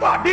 ਤੁਹਾਡੀ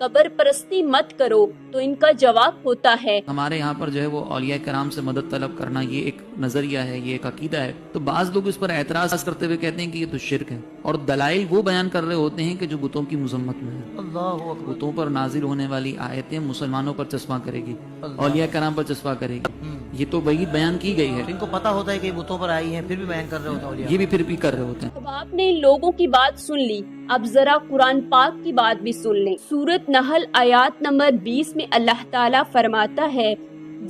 قبر پرستی مت کرو، تو ان کا جواب ہوتا ہے ہمارے یہاں پر جو ہے وہ اولیاء کرام سے مدد طلب کرنا یہ ایک نظریہ ہے، یہ ایک عقیدہ ہے. تو بعض لوگ اس پر اعتراض کرتے ہوئے کہتے ہیں کہ یہ تو شرک ہے، اور دلائل وہ بیان کر رہے ہوتے ہیں کہ جو بتوں کی مذمت میں ہے. اللہ اکبر. بتوں پر نازل ہونے والی آیتیں مسلمانوں پر چسپاں کرے گی، اولیاء کرام پر چسپاں کرے گی. یہ تو وعید بیان کی گئی ہے، ان کو پتا ہوتا ہے کہ بتوں پر آئی ہیں پھر بھی بیان کر رہے ہوتے ہیں اولیاء. یہ بھی پھر بھی کر رہے ہوتے ہیں. اب آپ نے ان لوگوں کی بات سن لی، اب ذرا قرآن پاک کی بات بھی سن لیں. سورت نحل آیات نمبر 20 میں اللہ تعالیٰ فرماتا ہے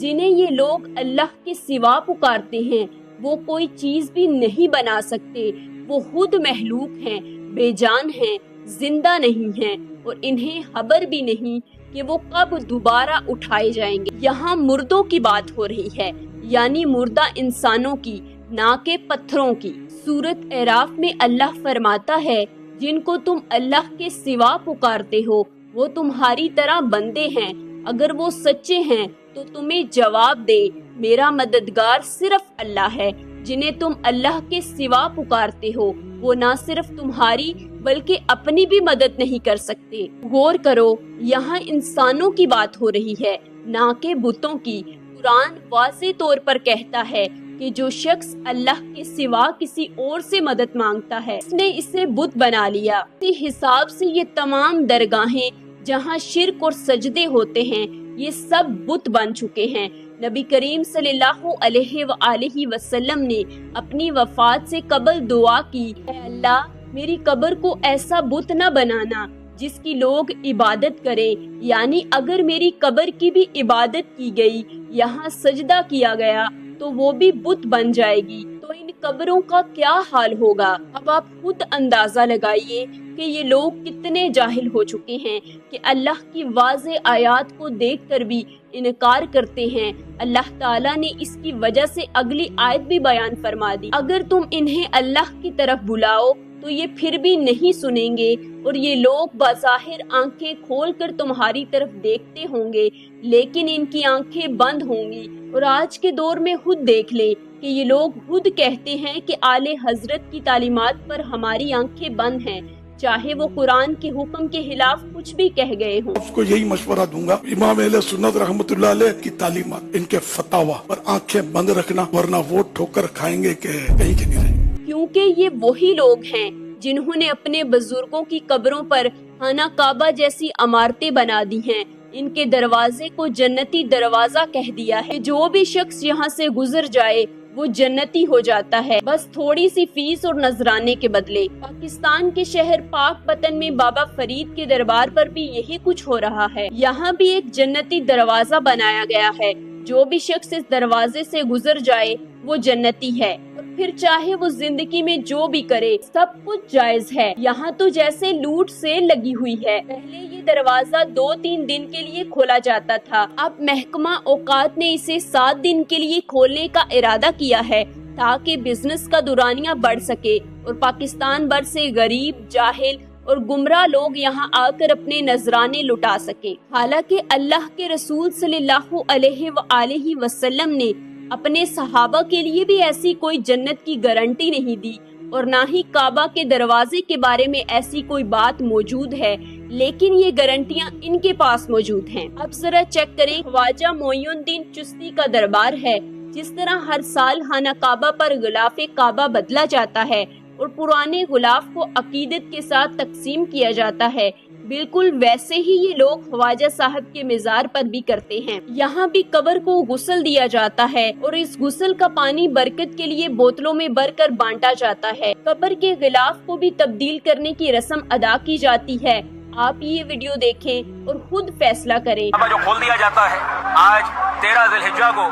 جنہیں یہ لوگ اللہ کے سوا پکارتے ہیں وہ کوئی چیز بھی نہیں بنا سکتے، وہ خود مخلوق ہیں، بے جان ہیں، زندہ نہیں ہیں، اور انہیں خبر بھی نہیں کہ وہ کب دوبارہ اٹھائے جائیں گے. یہاں مردوں کی بات ہو رہی ہے، یعنی مردہ انسانوں کی، نہ کہ پتھروں کی. سورت اعراف میں اللہ فرماتا ہے جن کو تم اللہ کے سوا پکارتے ہو وہ تمہاری طرح بندے ہیں، اگر وہ سچے ہیں تو تمہیں جواب دے میرا مددگار صرف اللہ ہے. جنہیں تم اللہ کے سوا پکارتے ہو وہ نہ صرف تمہاری بلکہ اپنی بھی مدد نہیں کر سکتے. غور کرو، یہاں انسانوں کی بات ہو رہی ہے نہ کہ بتوں کی. قرآن واضح طور پر کہتا ہے کہ جو شخص اللہ کے سوا کسی اور سے مدد مانگتا ہے اس نے اسے بت بنا لیا. اسی حساب سے یہ تمام درگاہیں جہاں شرک اور سجدے ہوتے ہیں یہ سب بت بن چکے ہیں. نبی کریم صلی اللہ علیہ وآلہ وسلم نے اپنی وفات سے قبل دعا کی، اے اللہ میری قبر کو ایسا بت نہ بنانا جس کی لوگ عبادت کریں، یعنی اگر میری قبر کی بھی عبادت کی گئی، یہاں سجدہ کیا گیا تو وہ بھی بت بن جائے گی، تو ان قبروں کا کیا حال ہوگا. اب آپ خود اندازہ لگائیے کہ یہ لوگ کتنے جاہل ہو چکے ہیں کہ اللہ کی واضح آیات کو دیکھ کر بھی انکار کرتے ہیں. اللہ تعالیٰ نے اس کی وجہ سے اگلی آیت بھی بیان فرما دی، اگر تم انہیں اللہ کی طرف بلاؤ تو یہ پھر بھی نہیں سنیں گے، اور یہ لوگ بظاہر آنکھیں کھول کر تمہاری طرف دیکھتے ہوں گے لیکن ان کی آنکھیں بند ہوں گی. اور آج کے دور میں خود دیکھ لیں کہ یہ لوگ خود کہتے ہیں کہ آل حضرت کی تعلیمات پر ہماری آنکھیں بند ہیں، چاہے وہ قرآن کے حکم کے خلاف کچھ بھی کہہ گئے ہوں. آپ کو یہی مشورہ دوں گا، امام اہل سنت رحمۃ اللہ علیہ کی تعلیمات، ان کے فتاوا پر آنکھیں بند رکھنا، ورنہ وہ ٹھوکر کھائیں گے کہ کہیں کے نہیں رہیں. کیونکہ یہ وہی لوگ ہیں جنہوں نے اپنے بزرگوں کی قبروں پر خانہ کعبہ جیسی عمارتیں بنا دی ہیں. ان کے دروازے کو جنتی دروازہ کہہ دیا ہے. جو بھی شخص یہاں سے گزر جائے وہ جنتی ہو جاتا ہے، بس تھوڑی سی فیس اور نذرانے کے بدلے. پاکستان کے شہر پاک پتن میں بابا فرید کے دربار پر بھی یہی کچھ ہو رہا ہے. یہاں بھی ایک جنتی دروازہ بنایا گیا ہے، جو بھی شخص اس دروازے سے گزر جائے وہ جنتی ہے، اور پھر چاہے وہ زندگی میں جو بھی کرے سب کچھ جائز ہے. یہاں تو جیسے لوٹ سیل لگی ہوئی ہے. پہلے یہ دروازہ 2-3 دن کے لیے کھولا جاتا تھا، اب محکمہ اوقات نے اسے 7 دن کے لیے کھولنے کا ارادہ کیا ہے تاکہ بزنس کا دورانیہ بڑھ سکے اور پاکستان بھر سے غریب، جاہل اور گمراہ لوگ یہاں آ کر اپنے نذرانے لٹا سکیں. حالانکہ اللہ کے رسول صلی اللہ علیہ وآلہ وسلم نے اپنے صحابہ کے لیے بھی ایسی کوئی جنت کی گارنٹی نہیں دی، اور نہ ہی کعبہ کے دروازے کے بارے میں ایسی کوئی بات موجود ہے، لیکن یہ گارنٹیاں ان کے پاس موجود ہیں. اب ذرا چیک کریں، خواجہ معین الدین چشتی کا دربار ہے. جس طرح ہر سال خانہ کعبہ پر غلاف کعبہ بدلا جاتا ہے اور پرانے غلاف کو عقیدت کے ساتھ تقسیم کیا جاتا ہے، بالکل ویسے ہی یہ لوگ خواجہ صاحب کے مزار پر بھی کرتے ہیں. یہاں بھی قبر کو غسل دیا جاتا ہے اور اس غسل کا پانی برکت کے لیے بوتلوں میں بھر کر بانٹا جاتا ہے. قبر کے غلاف کو بھی تبدیل کرنے کی رسم ادا کی جاتی ہے. آپ یہ ویڈیو دیکھیں اور خود فیصلہ کریں. جو کھول دیا جاتا ہے آج 13 ذی الحجہ کو،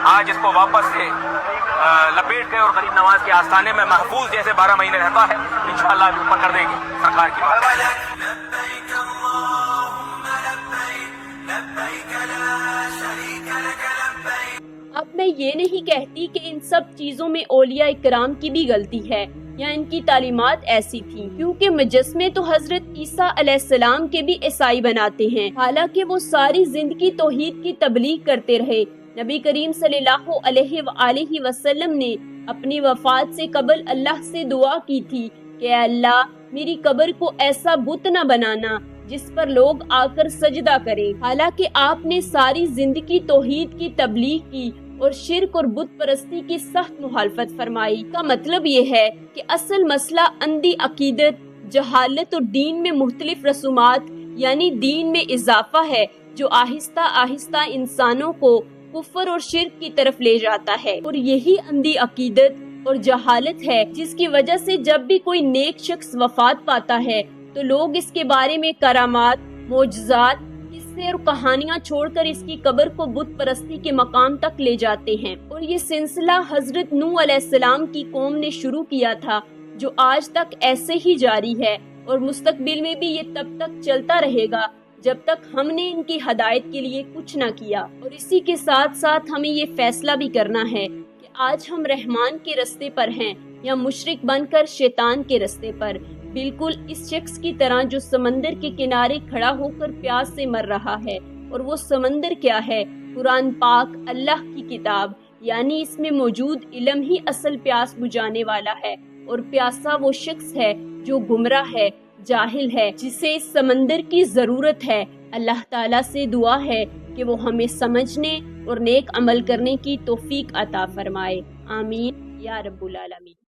آج اس کو واپس سے لپیٹ کے اور غریب نواز کے آستانے میں محفوظ جیسے 12 مہینے رہتا ہے، انشاءاللہ اوپر کر دیں گے سرکار کی بات. اب میں یہ نہیں کہتی کہ ان سب چیزوں میں اولیاء اکرام کی بھی غلطی ہے یا ان کی تعلیمات ایسی تھیں، کیونکہ مجسمے تو حضرت عیسیٰ علیہ السلام کے بھی عیسائی بناتے ہیں، حالانکہ وہ ساری زندگی توحید کی تبلیغ کرتے رہے. نبی کریم صلی اللہ علیہ وآلہ وسلم نے اپنی وفات سے قبل اللہ سے دعا کی تھی کہ اے اللہ میری قبر کو ایسا بت نہ بنانا جس پر لوگ آ کر سجدہ کریں۔ حالانکہ آپ نے ساری زندگی توحید کی تبلیغ کی اور شرک اور بت پرستی کی سخت مخالفت فرمائی۔ کا مطلب یہ ہے کہ اصل مسئلہ اندھی عقیدت، جہالت اور دین میں مختلف رسومات یعنی دین میں اضافہ ہے، جو آہستہ آہستہ انسانوں کو کفر اور شرک کی طرف لے جاتا ہے، اور یہی اندھی عقیدت اور جہالت ہے جس کی وجہ سے جب بھی کوئی نیک شخص وفات پاتا ہے تو لوگ اس کے بارے میں کرامات، معجزات، قصے اور کہانیاں چھوڑ کر اس کی قبر کو بت پرستی کے مقام تک لے جاتے ہیں، اور یہ سلسلہ حضرت نوح علیہ السلام کی قوم نے شروع کیا تھا، جو آج تک ایسے ہی جاری ہے اور مستقبل میں بھی یہ تب تک چلتا رہے گا جب تک ہم نے ان کی ہدایت کے لیے کچھ نہ کیا۔ اور اسی کے ساتھ ساتھ ہمیں یہ فیصلہ بھی کرنا ہے کہ آج ہم رحمان کے رستے پر ہیں یا مشرک بن کر شیطان کے رستے پر، بالکل اس شخص کی طرح جو سمندر کے کنارے کھڑا ہو کر پیاس سے مر رہا ہے، اور وہ سمندر کیا ہے؟ قرآن پاک، اللہ کی کتاب، یعنی اس میں موجود علم ہی اصل پیاس بجھانے والا ہے، اور پیاسا وہ شخص ہے جو گمراہ ہے، جاہل ہے، جسے اس سمندر کی ضرورت ہے۔ اللہ تعالیٰ سے دعا ہے کہ وہ ہمیں سمجھنے اور نیک عمل کرنے کی توفیق عطا فرمائے، آمین یا رب العالمین۔